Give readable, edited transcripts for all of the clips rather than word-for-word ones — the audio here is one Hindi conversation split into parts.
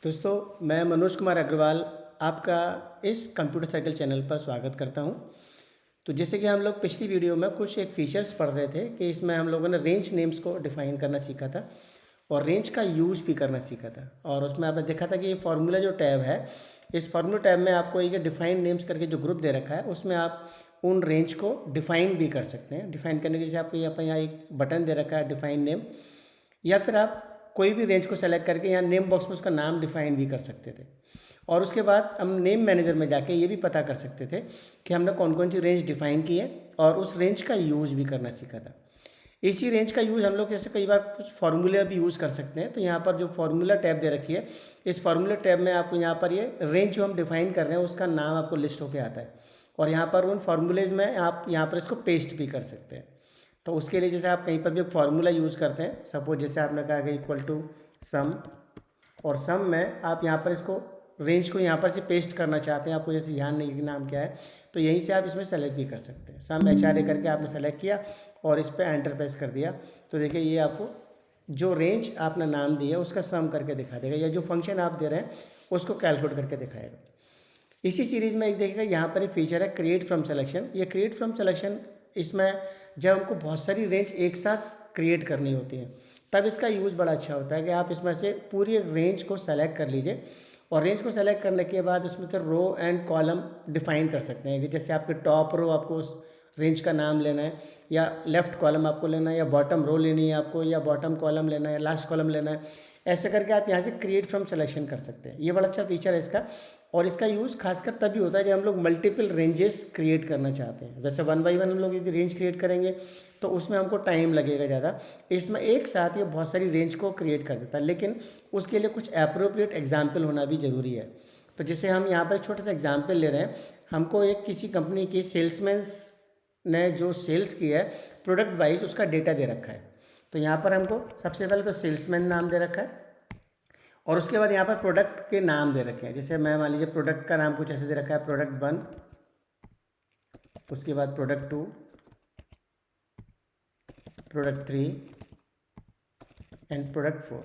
दोस्तों, मैं मनोज कुमार अग्रवाल आपका इस कंप्यूटर साइकिल चैनल पर स्वागत करता हूं। तो जैसे कि हम लोग पिछली वीडियो में कुछ एक फीचर्स पढ़ रहे थे कि इसमें हम लोगों ने रेंज नेम्स को डिफ़ाइन करना सीखा था और रेंज का यूज़ भी करना सीखा था। और उसमें आपने देखा था कि ये फार्मूला जो टैब है, इस फार्मूला टैब में आपको ये डिफ़ाइन नेम्स करके जो ग्रुप दे रखा है, उसमें आप उन रेंज को डिफ़ाइन भी कर सकते हैं। डिफ़ाइन करने के जैसे आपको यहाँ एक बटन दे रखा है डिफ़ाइन नेम, या फिर आप कोई भी रेंज को सेलेक्ट करके यहाँ नेम बॉक्स में उसका नाम डिफाइन भी कर सकते थे। और उसके बाद हम नेम मैनेजर में जाके ये भी पता कर सकते थे कि हमने कौन कौन सी रेंज डिफाइन की है और उस रेंज का यूज़ भी करना सीखा था। इसी रेंज का यूज़ हम लोग जैसे कई बार कुछ फार्मूले भी यूज़ कर सकते हैं। तो यहाँ पर जो फार्मूला टैब दे रखी है, इस फार्मूला टैब में आपको यहाँ पर ये रेंज जो हम डिफाइन कर रहे हैं उसका नाम आपको लिस्ट होके आता है और यहाँ पर उन फार्मूलेज में आप यहाँ पर इसको पेस्ट भी कर सकते हैं। तो उसके लिए जैसे आप कहीं पर भी फार्मूला यूज़ करते हैं, सपोज जैसे आपने कहा कि इक्वल टू सम, और सम में आप यहाँ पर इसको रेंज को यहाँ पर से पेस्ट करना चाहते हैं, आपको जैसे ध्यान नहीं कि नाम क्या है, तो यहीं से आप इसमें सेलेक्ट भी कर सकते हैं। सम HRA करके आपने सेलेक्ट किया और इस पर एंटर प्रेस कर दिया, तो देखिए ये आपको जो रेंज आपने नाम दी है उसका सम करके दिखा देगा, या जो फंक्शन आप दे रहे हैं उसको कैलकुलेट करके दिखाएगा। इसी सीरीज़ में एक देखिएगा यहाँ पर एक फीचर है क्रिएट फ्रॉम सिलेक्शन। ये क्रिएट फ्रॉम सिलेक्शन, इसमें जब हमको बहुत सारी रेंज एक साथ क्रिएट करनी होती है तब इसका यूज़ बड़ा अच्छा होता है कि आप इसमें से पूरी रेंज को सेलेक्ट कर लीजिए और रेंज को सेलेक्ट करने के बाद उसमें से रो एंड कॉलम डिफाइन कर सकते हैं कि जैसे आपके टॉप रो आपको उस रेंज का नाम लेना है, या लेफ़्ट कॉलम आपको लेना है, या बॉटम रो लेनी है आपको, या बॉटम कॉलम लेना है, लास्ट कॉलम लेना है। ऐसे करके आप यहाँ से क्रिएट फ्रॉम सिलेक्शन कर सकते हैं। ये बड़ा अच्छा फीचर है इसका, और इसका यूज़ खासकर तभी होता है जब हम लोग मल्टीपल रेंजेस क्रिएट करना चाहते हैं। वैसे 1 बाई 1 हम लोग यदि रेंज क्रिएट करेंगे तो उसमें हमको टाइम लगेगा ज़्यादा। इसमें एक साथ ये बहुत सारी रेंज को क्रिएट कर देता है, लेकिन उसके लिए कुछ अप्रोप्रिएट एग्जाम्पल होना भी ज़रूरी है। तो जैसे हम यहाँ पर एक छोटा सा एग्जाम्पल ले रहे हैं, हमको एक किसी कंपनी की सेल्समैन ने जो सेल्स की है प्रोडक्ट वाइज उसका डेटा दे रखा है। तो यहाँ पर हमको सबसे पहले तो सेल्समैन नाम दे रखा है और उसके बाद यहाँ पर प्रोडक्ट के नाम दे रखे हैं। जैसे मैं मान लीजिए प्रोडक्ट का नाम कुछ ऐसे दे रखा है, प्रोडक्ट 1, उसके बाद प्रोडक्ट 2, प्रोडक्ट 3 एंड प्रोडक्ट 4।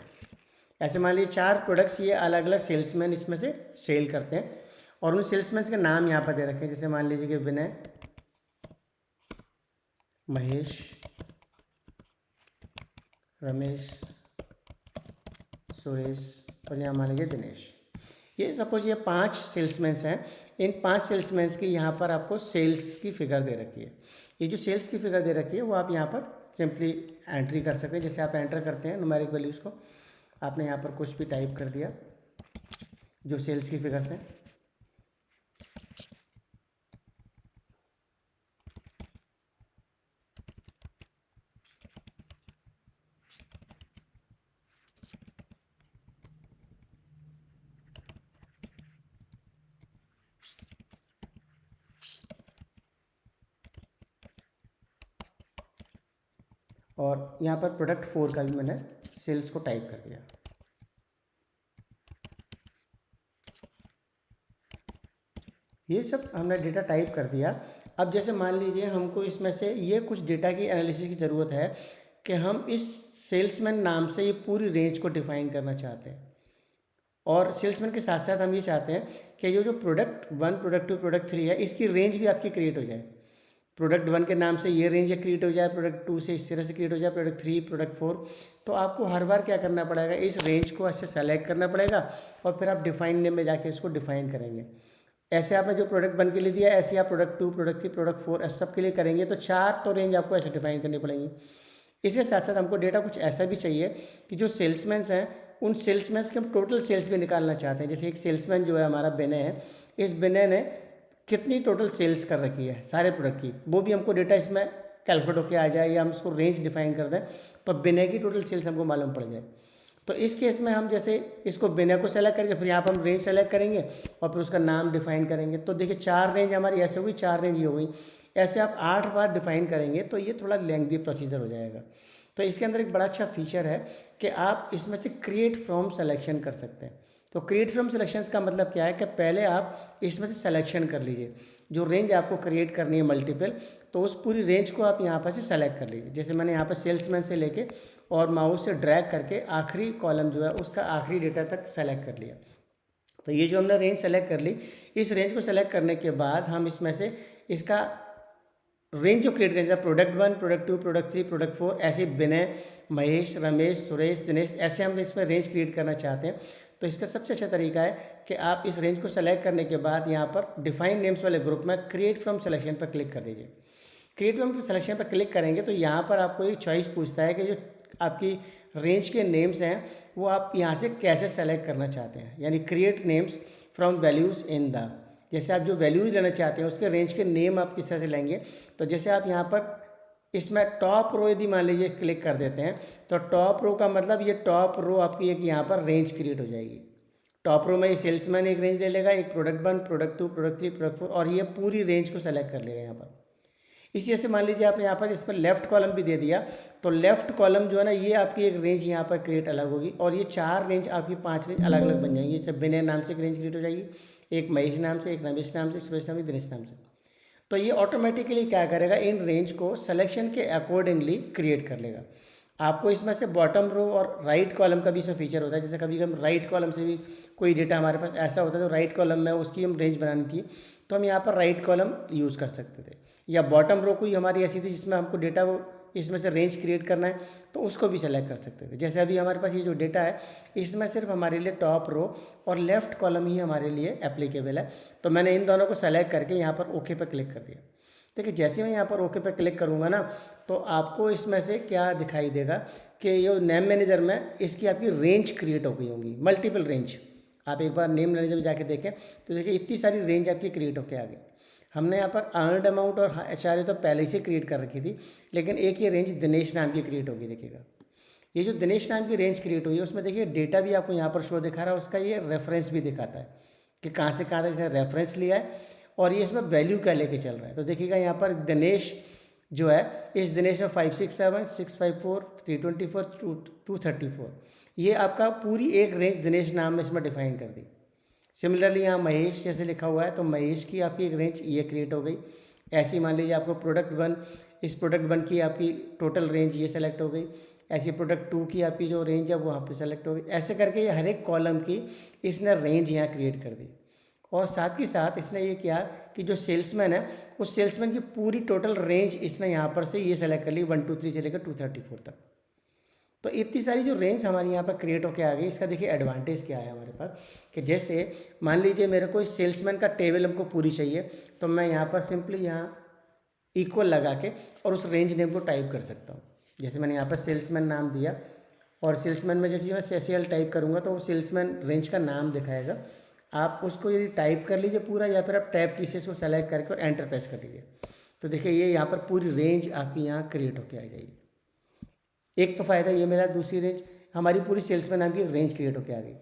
ऐसे मान लीजिए 4 प्रोडक्ट्स ये अलग अलग सेल्समैन इसमें से सेल करते हैं और उन सेल्समैन के नाम यहाँ पर दे रखे हैं। जैसे मान लीजिए कि विनय, महेश, रमेश, सुरेश और यहाँ मान लीजिए दिनेश। ये सपोज ये 5 सेल्समैन्स हैं। इन 5 सेल्समैन्स की यहाँ पर आपको सेल्स की फिगर दे रखी है। ये जो सेल्स की फिगर दे रखी है वो आप यहाँ पर सिंपली एंट्री कर सकते हैं। जैसे आप एंटर करते हैं न्यूमेरिक वैल्यूज़ को, आपने यहाँ पर कुछ भी टाइप कर दिया जो सेल्स की फिगर्स हैं। और यहाँ पर प्रोडक्ट 4 का भी मैंने सेल्स को टाइप कर दिया। ये सब हमने डेटा टाइप कर दिया। अब जैसे मान लीजिए हमको इसमें से ये कुछ डेटा की एनालिसिस की ज़रूरत है कि हम इस सेल्समैन नाम से ये पूरी रेंज को डिफाइन करना चाहते हैं, और सेल्समैन के साथ साथ हम ये चाहते हैं कि ये जो प्रोडक्ट 1, प्रोडक्ट 2, प्रोडक्ट 3 है इसकी रेंज भी आपकी क्रिएट हो जाए। प्रोडक्ट 1 के नाम से ये रेंज क्रिएट हो जाए, प्रोडक्ट 2 से इस तरह से क्रिएट हो जाए, प्रोडक्ट 3, प्रोडक्ट 4। तो आपको हर बार क्या करना पड़ेगा, इस रेंज को ऐसे सेलेक्ट करना पड़ेगा और फिर आप डिफाइन नेम में जाके इसको डिफाइन करेंगे। ऐसे आपने जो प्रोडक्ट 1 के लिए दिया ऐसे आप प्रोडक्ट 2, प्रोडक्ट 3, प्रोडक्ट 4 ऐसे सब के लिए करेंगे तो 4 तो रेंज आपको ऐसे डिफाइन करनी पड़ेंगी। इसके साथ साथ हमको डेटा कुछ ऐसा भी चाहिए कि जो सेल्समैन्स हैं उन सेल्समैन्स के हम टोटल सेल्स भी निकालना चाहते हैं। जैसे एक सेल्समैन जो है हमारा विनय है, इस विनय ने कितनी टोटल सेल्स कर रखी है सारे प्रोडक्ट की, वो भी हमको डेटा इसमें कैलकुलेट होकर आ जाए, या हम इसको रेंज डिफाइन कर दें तो विनय की टोटल सेल्स हमको मालूम पड़ जाए। तो इस केस में हम जैसे इसको विनय को सेलेक्ट करके फिर यहाँ पर हम रेंज सेलेक्ट करेंगे और फिर उसका नाम डिफाइन करेंगे। तो देखिए 4 रेंज हमारी ऐसे हो गई, 4 रेंज ये हो गई। ऐसे आप 8 बार डिफाइन करेंगे तो ये थोड़ा लेंथी प्रोसीजर हो जाएगा। तो इसके अंदर एक बड़ा अच्छा फीचर है कि आप इसमें से क्रिएट फ्रॉम सिलेक्शन कर सकते हैं। तो क्रिएट फ्रॉम सिलेक्शंस का मतलब क्या है कि पहले आप इसमें से सिलेक्शन कर लीजिए जो रेंज आपको क्रिएट करनी है मल्टीपल, तो उस पूरी रेंज को आप यहाँ पर से सेलेक्ट कर लीजिए। जैसे मैंने यहाँ पर सेल्समैन से लेके और माउस से ड्रैग करके आखिरी कॉलम जो है उसका आखिरी डेटा तक सेलेक्ट कर लिया। तो ये जो हमने रेंज सेलेक्ट कर ली, इस रेंज को सेलेक्ट करने के बाद हम इसमें से इसका रेंज जो क्रिएट करेंगे, प्रोडक्ट 1, प्रोडक्ट 2, प्रोडक्ट 3, प्रोडक्ट 4, ऐसे विनय, महेश, रमेश, सुरेश, दिनेश, ऐसे हम इसमें रेंज क्रिएट करना चाहते हैं। तो इसका सबसे अच्छा तरीका है कि आप इस रेंज को सेलेक्ट करने के बाद यहाँ पर डिफाइन नेम्स वाले ग्रुप में क्रिएट फ्रॉम सिलेक्शन पर क्लिक कर दीजिए। क्रिएट फ्रॉम सिलेक्शन पर क्लिक करेंगे तो यहाँ पर आपको एक चॉइस पूछता है कि जो आपकी रेंज के नेम्स हैं वो आप यहाँ से कैसे सेलेक्ट करना चाहते हैं, यानी create names from values in the, जैसे आप जो वैल्यूज़ लेना चाहते हैं उसके रेंज के नेम आप किस तरह से लेंगे। तो जैसे आप यहाँ पर इसमें टॉप रो यदि मान लीजिए क्लिक कर देते हैं तो टॉप रो का मतलब ये टॉप रो आपकी एक यहाँ पर रेंज क्रिएट हो जाएगी। टॉप रो में ये सेल्समैन एक रेंज ले लेगा, एक प्रोडक्ट 1, प्रोडक्ट 2, प्रोडक्ट 3, प्रोडक्ट 4, और ये पूरी रेंज को सेलेक्ट कर लेगा यहाँ पर। इसी जैसे मान लीजिए आपने यहाँ पर इस पर लेफ्ट कॉलम भी दे दिया, तो लेफ्ट कॉलम जो है ना ये आपकी एक रेंज यहाँ पर क्रिएट अलग होगी, और ये 4 रेंज आपकी 5 रेंज अलग अलग बन जाएंगी। जैसे विनय नाम से एक रेंज क्रिएट हो जाएगी, एक महेश नाम से, एक रमेश नाम से, सुरेश नाम से, दिनेश नाम से। तो ये ऑटोमेटिकली क्या करेगा, इन रेंज को सिलेक्शन के अकॉर्डिंगली क्रिएट कर लेगा। आपको इसमें से बॉटम रो और राइट कॉलम का भी इसमें फीचर होता है। जैसे कभी हम राइट कॉलम से भी कोई डेटा हमारे पास ऐसा होता है तो राइट कॉलम में उसकी हम रेंज बनानी थी तो हम यहाँ पर राइट कॉलम यूज़ कर सकते थे, या बॉटम रो कोई हमारी ऐसी थी जिसमें हमको डेटा वो इसमें से रेंज क्रिएट करना है तो उसको भी सेलेक्ट कर सकते थे। जैसे अभी हमारे पास ये जो डेटा है इसमें सिर्फ हमारे लिए टॉप रो और लेफ्ट कॉलम ही हमारे लिए एप्लीकेबल है, तो मैंने इन दोनों को सेलेक्ट करके यहाँ पर ओके पर क्लिक कर दिया। देखिए जैसे मैं यहाँ पर ओके पर क्लिक करूँगा ना तो आपको इसमें से क्या दिखाई देगा कि ये नेम मैनेजर में इसकी आपकी रेंज क्रिएट हो गई होंगी, मल्टीपल रेंज। आप एक बार नेम मैनेजर में जाके देखें तो देखिए इतनी सारी रेंज आपकी क्रिएट होकर आ गई। हमने यहाँ पर अर्नड अमाउंट और HRA तो पहले से क्रिएट कर रखी थी, लेकिन एक ये रेंज दिनेश नाम की क्रिएट होगी। देखिएगा ये जो दिनेश नाम की रेंज क्रिएट हुई है उसमें देखिए डेटा भी आपको यहाँ पर शो दिखा रहा है, उसका ये रेफरेंस भी दिखाता है कि कहाँ से कहाँ तक इसने रेफरेंस लिया है और ये इसमें वैल्यू क्या लेके चल रहा है। तो देखिएगा यहाँ पर दिनेश जो है, इस दिनेश में 567, 654, 324, 234, ये आपका पूरी एक रेंज दिनेश नाम में इसमें डिफाइन कर दी। सिमिलरली यहाँ महेश जैसे लिखा हुआ है तो महेश की आपकी एक रेंज ये क्रिएट हो गई। ऐसे मान लीजिए आपको प्रोडक्ट 1, इस प्रोडक्ट 1 की आपकी टोटल रेंज ये सेलेक्ट हो गई, ऐसी प्रोडक्ट 2 की आपकी जो रेंज है वो वहाँ पे सेलेक्ट हो गई। ऐसे करके ये हर एक कॉलम की इसने रेंज यहाँ क्रिएट कर दी। और साथ ही साथ इसने ये किया कि जो सेल्समैन है उस सेल्समैन की पूरी टोटल रेंज इसने यहाँ पर से ये सेलेक्ट कर ली 123 से लेकर 234 तक। तो इतनी सारी जो रेंज हमारी यहाँ पर क्रिएट होकर आ गई, इसका देखिए एडवांटेज क्या है हमारे पास कि जैसे मान लीजिए मेरे को इस सेल्समैन का टेबल हमको पूरी चाहिए तो मैं यहाँ पर सिंपली यहाँ इक्वल लगा के और उस रेंज नेम को टाइप कर सकता हूँ। जैसे मैंने यहाँ पर सेल्समैन नाम दिया और सेल्समैन में जैसे मैं सेल टाइप करूँगा तो वो सेल्समैन रेंज का नाम दिखाएगा। आप उसको यदि टाइप कर लीजिए पूरा, या फिर आप टैब की से उसको सेलेक्ट करके और एंटर प्रेस कर दीजिए तो देखिए ये यहाँ पर पूरी रेंज आपकी यहाँ क्रिएट होकर आ जाएगी। एक तो फ़ायदा ये मिला, दूसरी रेंज हमारी पूरी सेल्समैन नाम की रेंज क्रिएट होकर आ गई।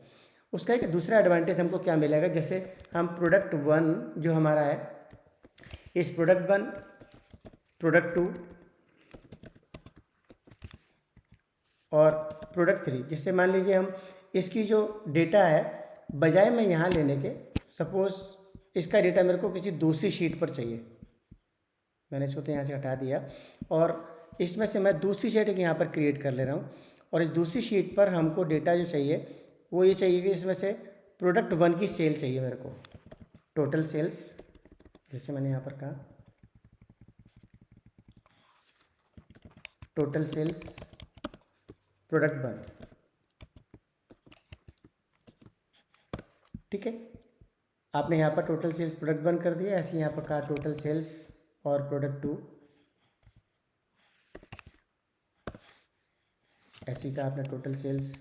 उसका एक दूसरा एडवांटेज हमको क्या मिलेगा, जैसे हम प्रोडक्ट 1 जो हमारा है, इस प्रोडक्ट 1, प्रोडक्ट 2 और प्रोडक्ट 3, जिससे मान लीजिए हम इसकी जो डेटा है बजाय मैं यहाँ लेने के, सपोज़ इसका डेटा मेरे को किसी दूसरी शीट पर चाहिए, मैंने इसको तो यहाँ से हटा दिया और इसमें से मैं दूसरी शीट एक यहाँ पर क्रिएट कर ले रहा हूँ। और इस दूसरी शीट पर हमको डेटा जो चाहिए वो ये चाहिए कि इसमें से प्रोडक्ट 1 की सेल चाहिए मेरे को, टोटल सेल्स, जैसे मैंने यहाँ पर कहा टोटल सेल्स प्रोडक्ट 1, ठीक है। आपने यहाँ पर टोटल सेल्स प्रोडक्ट 1 कर दिया, ऐसे यहाँ पर कहा टोटल सेल्स और प्रोडक्ट 2, ऐसी का आपने total sales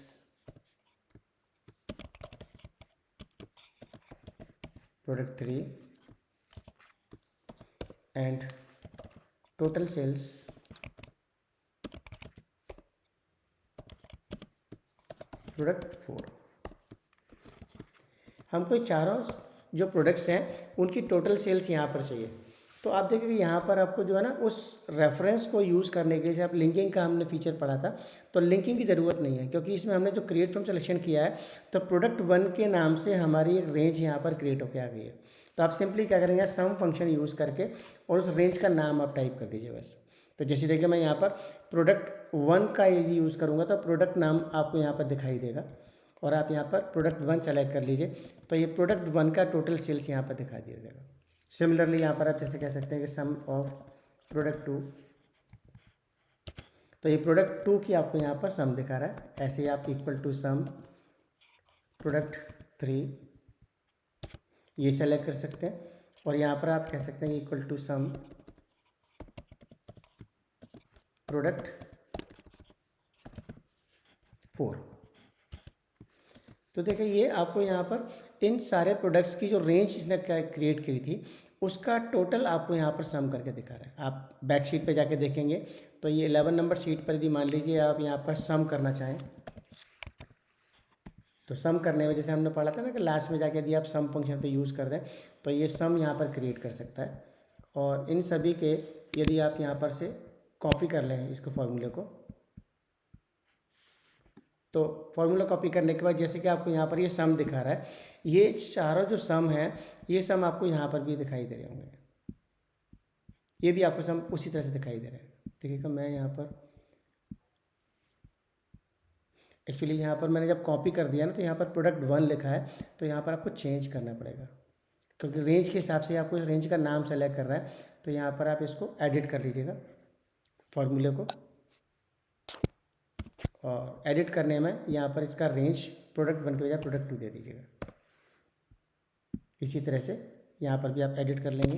product 3 and total sales product 4। हमको चारों जो प्रोडक्ट्स हैं उनकी टोटल सेल्स यहाँ पर चाहिए। तो आप देखिए यहाँ पर आपको जो है ना उस रेफरेंस को यूज़ करने के लिए, जैसे आप लिंकिंग का हमने फीचर पढ़ा था, तो लिंकिंग की ज़रूरत नहीं है क्योंकि इसमें हमने जो क्रिएट फ्रॉम सिलेक्शन किया है तो प्रोडक्ट 1 के नाम से हमारी एक रेंज यहाँ पर क्रिएट होकर आ गई है। तो आप सिंपली क्या करेंगे, सम फंक्शन यूज़ करके और उस रेंज का नाम आप टाइप कर दीजिए बस। तो जैसे देखिए मैं यहाँ पर प्रोडक्ट 1 का यदि यूज़ करूँगा तो प्रोडक्ट नाम आपको यहाँ पर दिखाई देगा, और आप यहाँ पर प्रोडक्ट 1 सेलेक्ट कर लीजिए तो ये प्रोडक्ट 1 का टोटल सेल्स यहाँ पर दिखा दिया जाएगा। सिमिलरली यहाँ पर आप जैसे कह सकते हैं कि सम ऑफ प्रोडक्ट 2, तो ये प्रोडक्ट 2 की आपको यहाँ पर सम दिखा रहा है। ऐसे ही आप इक्वल टू सम प्रोडक्ट 3 ये सेलेक्ट कर सकते हैं, और यहाँ पर आप कह सकते हैं इक्वल टू सम प्रोडक्ट 4। तो देखिए ये आपको यहाँ पर इन सारे प्रोडक्ट्स की जो रेंज इसने क्रिएट की थी उसका टोटल आपको यहाँ पर सम करके दिखा रहा है। आप बैक शीट पे जाके देखेंगे तो ये 11 नंबर शीट पर यदि मान लीजिए आप यहाँ पर सम करना चाहें तो सम करने में जैसे हमने पढ़ा था ना कि लास्ट में जाके यदि आप सम फंक्शन पे यूज़ कर दें तो ये सम यहाँ पर क्रिएट कर सकता है। और इन सभी के यदि आप यहाँ पर से कॉपी कर लें इसको फॉर्मूले को, तो फॉर्मूला कॉपी करने के बाद जैसे कि आपको यहाँ पर ये सम दिखा रहा है, ये चारों जो सम है ये सम आपको यहाँ पर भी दिखाई दे रहे होंगे, ये भी आपको सम उसी तरह से दिखाई दे रहे हैं। देखिएगा मैं यहाँ पर एक्चुअली यहाँ पर मैंने जब कॉपी कर दिया ना तो यहाँ पर प्रोडक्ट 1 लिखा है, तो यहाँ पर आपको चेंज करना पड़ेगा क्योंकि रेंज के हिसाब से आपको रेंज का नाम सेलेक्ट कर रहा है। तो यहाँ पर आप इसको एडिट कर लीजिएगा फॉर्मूले को, और एडिट करने में यहाँ पर इसका रेंज प्रोडक्ट 1 की बजाय प्रोडक्ट 2 दे दीजिएगा। इसी तरह से यहाँ पर भी आप एडिट कर लेंगे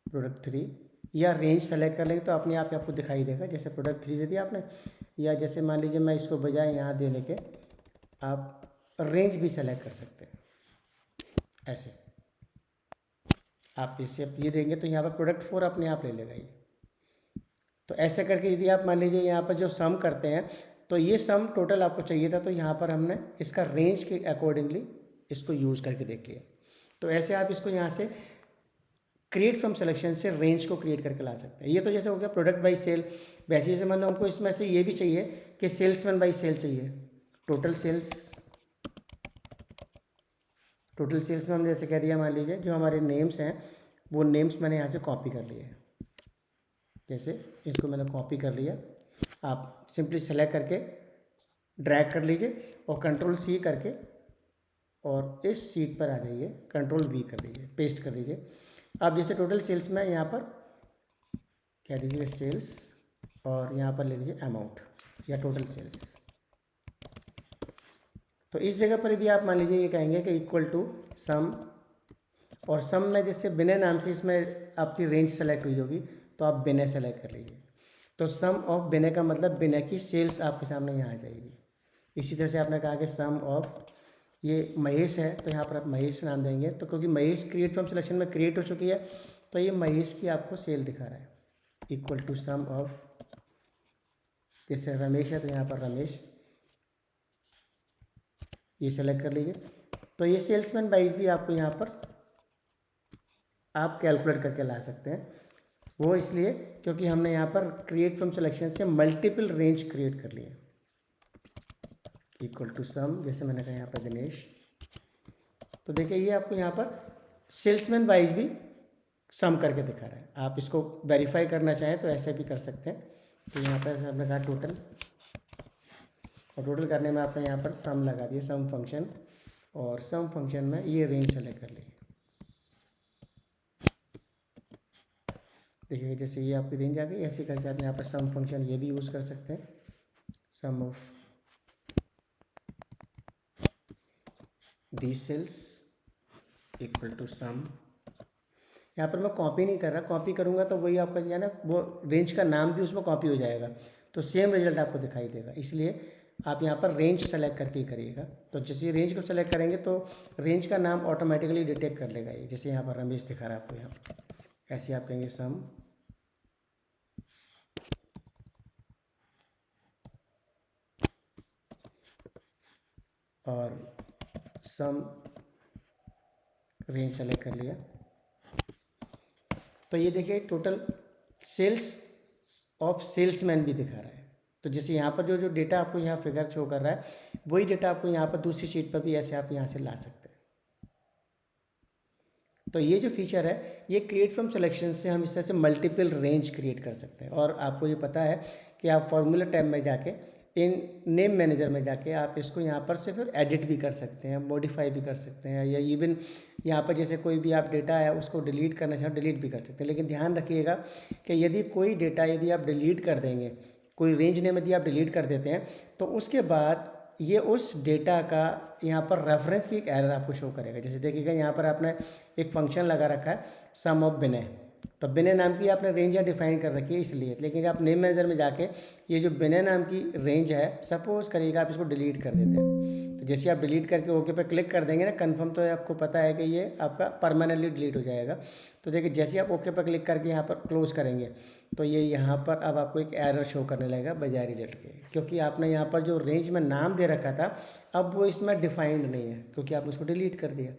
प्रोडक्ट 3, या रेंज सेलेक्ट कर लेंगे तो अपने आप आपको दिखाई देगा। जैसे प्रोडक्ट 3 दे दिया आपने, या जैसे मान लीजिए मैं इसको बजाय यहाँ देने के आप रेंज भी सेलेक्ट कर सकते हैं। ऐसे आप इसे ये देंगे तो यहाँ पर प्रोडक्ट 4 अपने आप ले लेगा ये। तो ऐसे करके यदि आप मान लीजिए यहाँ पर जो सम करते हैं तो ये सम टोटल आपको चाहिए था, तो यहाँ पर हमने इसका रेंज के अकॉर्डिंगली इसको यूज़ करके देख लिया। तो ऐसे आप इसको यहाँ से क्रिएट फ्रॉम सिलेक्शन से रेंज को क्रिएट करके ला सकते हैं। ये तो जैसे हो गया प्रोडक्ट बाई सेल। वैसे जैसे मान लो हमको इसमें से ये भी चाहिए कि सेल्समैन बाई सेल चाहिए, टोटल सेल्स में हम जैसे कह दिया, मान लीजिए जो हमारे नेम्स हैं वो नेम्स मैंने यहाँ से कॉपी कर लिए। जैसे इसको मैंने कॉपी कर लिया, आप सिंपली सेलेक्ट करके ड्रैग कर लीजिए और कंट्रोल C करके और इस सीट पर आ जाइए, कंट्रोल V कर दीजिए, पेस्ट कर दीजिए। आप जैसे टोटल सेल्स में यहाँ पर कह दीजिए सेल्स और यहाँ पर ले लीजिए अमाउंट या टोटल सेल्स। तो इस जगह पर यदि आप मान लीजिए ये कहेंगे कि इक्वल टू सम, और सम में जैसे बिना नाम से इसमें आपकी रेंज सेलेक्ट हुई होगी तो आप बिना सेलेक्ट कर लीजिए। तो सम ऑफ बिना का मतलब बिना की सेल्स आपके सामने यहाँ आ जाएगी। इसी तरह से आपने कहा कि सम ऑफ ये महेश है तो यहाँ पर आप महेश नाम देंगे, तो क्योंकि महेश क्रिएट फ्रॉम सिलेक्शन में क्रिएट हो चुकी है तो ये महेश की आपको सेल दिखा रहा है। इक्वल टू सम ऑफ, जैसे रमेश है तो यहाँ पर रमेश ये सेलेक्ट कर लीजिए। तो ये सेल्समैन वाइज भी आपको यहाँ पर आप कैलकुलेट करके ला सकते हैं। वो इसलिए क्योंकि हमने यहाँ पर क्रिएट फ्रॉम सिलेक्शन से मल्टीपल रेंज क्रिएट कर लिए। इक्वल टू सम, जैसे मैंने कहा यहाँ पर दिनेश, तो देखिए ये आपको यहाँ पर सेल्समैन वाइज भी सम करके दिखा रहा है। आप इसको वेरीफाई करना चाहें तो ऐसे भी कर सकते हैं। तो यहाँ पर आपने कहा टोटल, और टोटल करने में आपने यहाँ पर सम लगा दिया, सम फंक्शन, और सम फंक्शन में ये रेंज सेलेक्ट कर ली। देखिए जैसे ये आपकी रेंज आ गई, ऐसे करके आप यहाँ पर सम फंक्शन ये भी यूज़ कर सकते हैं। Sum of these cells equal to sum. यहाँ पर मैं कॉपी नहीं कर रहा, कॉपी करूँगा तो वही आपका जो है ना वो रेंज का नाम भी उसमें कॉपी हो जाएगा, तो सेम रिजल्ट आपको दिखाई देगा। इसलिए आप यहाँ पर रेंज सेलेक्ट करके ही करिएगा। तो जैसे रेंज को सेलेक्ट करेंगे तो रेंज का नाम ऑटोमेटिकली डिटेक्ट कर लेगा ये। जैसे यहाँ पर रमेश दिखा रहा है आपको, यहाँ पर ऐसे आप कहेंगे सम और सम रेंज सेलेक्ट कर लिया। तो ये देखिए टोटल सेल्स ऑफ सेल्समैन भी दिखा रहा है। तो जैसे यहाँ पर जो डेटा आपको यहाँ फिगर शो कर रहा है वही डेटा आपको यहाँ पर दूसरी शीट पर भी ऐसे आप यहाँ से ला सकते हैं। तो ये जो फीचर है ये क्रिएट फ्रॉम सिलेक्शन से हम इस तरह से मल्टीपल रेंज क्रिएट कर सकते हैं। और आपको ये पता है कि आप फॉर्मूला टैब में जाके इन नेम मैनेजर में जाके आप इसको यहाँ पर से फिर एडिट भी कर सकते हैं, मॉडिफाई भी कर सकते हैं, या इवन यहाँ पर जैसे कोई भी आप डेटा है उसको डिलीट करना चाहें डिलीट भी कर सकते हैं। लेकिन ध्यान रखिएगा कि यदि कोई डेटा यदि आप डिलीट कर देंगे, कोई रेंज नेम यदि आप डिलीट कर देते हैं, तो उसके बाद ये उस डेटा का यहाँ पर रेफरेंस की एक एरर आपको शो करेगा। जैसे देखिएगा यहाँ पर आपने एक फंक्शन लगा रखा है सम ऑफ बिने, तो बिने नाम की आपने रेंज यहाँ डिफाइन कर रखी है इसलिए। लेकिन आप नेम मैनेजर में जाके ये जो बिने नाम की रेंज है, सपोज करिएगा आप इसको डिलीट कर देते हैं, तो जैसे आप डिलीट करके ओके पे क्लिक कर देंगे ना कंफर्म, तो आपको पता है कि ये आपका परमानेंटली डिलीट हो जाएगा। तो देखिए जैसे आप ओके पर क्लिक करके यहाँ पर क्लोज करेंगे तो ये यहाँ पर अब आपको एक एरर शो करने लगेगा बजाय रिजल्ट के, क्योंकि आपने यहाँ पर जो रेंज में नाम दे रखा था अब वो इसमें डिफाइंड नहीं है, क्योंकि आप उसको डिलीट कर दिया।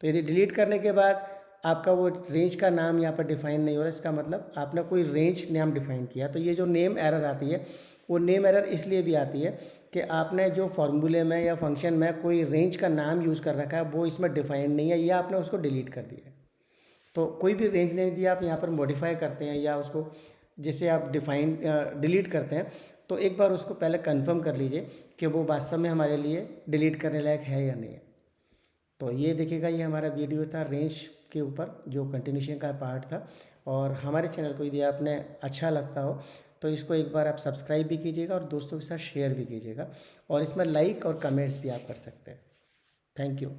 तो यदि डिलीट करने के बाद आपका वो रेंज का नाम यहाँ पर डिफाइन नहीं हो रहा, इसका मतलब आपने कोई रेंज नाम डिफाइन किया। तो ये जो नेम एरर आती है वो नेम एरर इसलिए भी आती है कि आपने जो फॉर्मूले में या फंक्शन में कोई रेंज का नाम यूज़ कर रखा है वो इसमें डिफाइंड नहीं है, या आपने उसको डिलीट कर दिया है। तो कोई भी रेंज नेम दिया आप यहाँ पर मॉडिफाई करते हैं या उसको जैसे आप डिफाइन डिलीट करते हैं, तो एक बार उसको पहले कंफर्म कर लीजिए कि वो वास्तव में हमारे लिए डिलीट करने लायक है या नहीं है। तो ये देखिएगा ये हमारा वीडियो था रेंज के ऊपर जो कंटिन्यूशन का पार्ट था। और हमारे चैनल को यदि आपने अच्छा लगता हो तो इसको एक बार आप सब्सक्राइब भी कीजिएगा और दोस्तों के साथ शेयर भी कीजिएगा, और इसमें लाइक और कमेंट्स भी आप कर सकते हैं। Thank you.